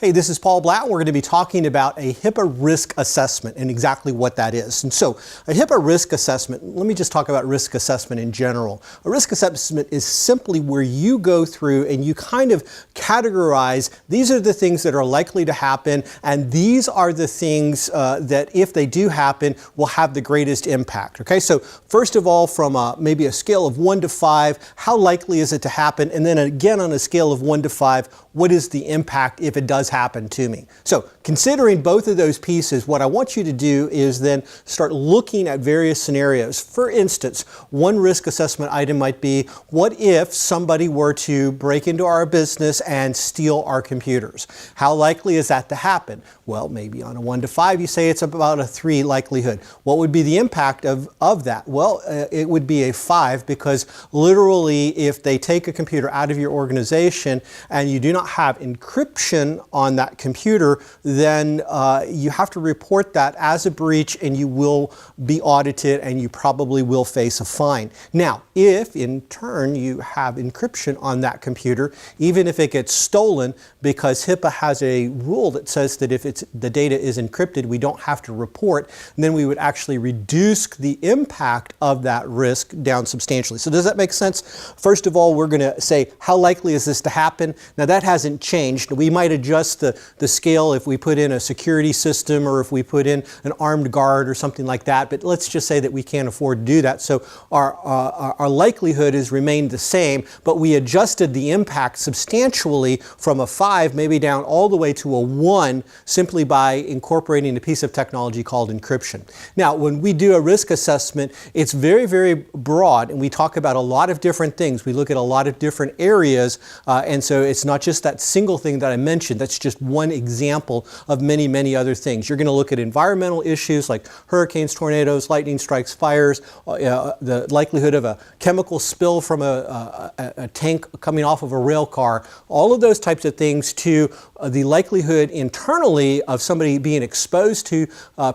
Hey, this is Paul Blough. We're going to be talking about a HIPAA risk assessment and exactly what that is. And so a HIPAA risk assessment, let me just talk about risk assessment in general. A risk assessment is simply where you go through and you kind of categorize, these are the things that are likely to happen, and these are the things that if they do happen will have the greatest impact. Okay, so first of all, from maybe a scale of 1 to 5, how likely is it to happen? And then again on a scale of 1 to 5, what is the impact if it does happen to me? So considering both of those pieces, what I want you to do is then start looking at various scenarios. For instance, one risk assessment item might be, what if somebody were to break into our business and steal our computers? How likely is that to happen? Well, maybe on a 1 to 5, you say it's about a 3 likelihood. What would be the impact of that? Well, it would be a 5, because literally if they take a computer out of your organization and you do not have encryption on that computer, then you have to report that as a breach and you will be audited and you probably will face a fine. Now, if in turn you have encryption on that computer, even if it gets stolen, because HIPAA has a rule that says that if the data is encrypted, we don't have to report, then we would actually reduce the impact of that risk down substantially. So does that make sense? First of all, we're going to say, how likely is this to happen? Now that hasn't changed. We might adjust the scale if we put in a security system or if we put in an armed guard or something like that, but let's just say that we can't afford to do that. So our likelihood has remained the same, but we adjusted the impact substantially from a 5 maybe down all the way to a 1 simply by incorporating a piece of technology called encryption. Now, when we do a risk assessment, it's very, very broad, and we talk about a lot of different things. We look at a lot of different areas, and so it's not just that single thing that I mentioned. That's just one example of many, many other things. You're going to look at environmental issues like hurricanes, tornadoes, lightning strikes, fires, the likelihood of a chemical spill from a tank coming off of a rail car, all of those types of things, to the likelihood internally of somebody being exposed to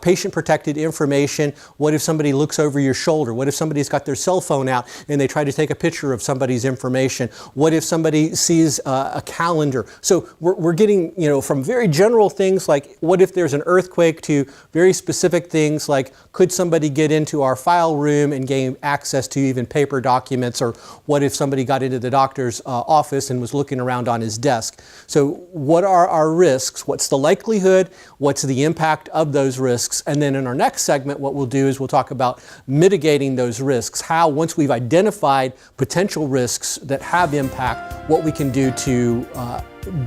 patient protected information. What if somebody looks over your shoulder? What if somebody's got their cell phone out and they try to take a picture of somebody's information? What if somebody sees a calendar? So we're getting, from very general things like what if there's an earthquake to very specific things like could somebody get into our file room and gain access to even paper documents, or what if somebody got into the doctor's office and was looking around on his desk? So what are our risks? What's the likelihood? What's the impact of those risks? And then in our next segment, what we'll do is we'll talk about mitigating those risks. How, once we've identified potential risks that have impact, what we can do to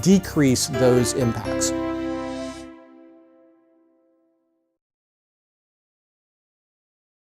decrease those impacts.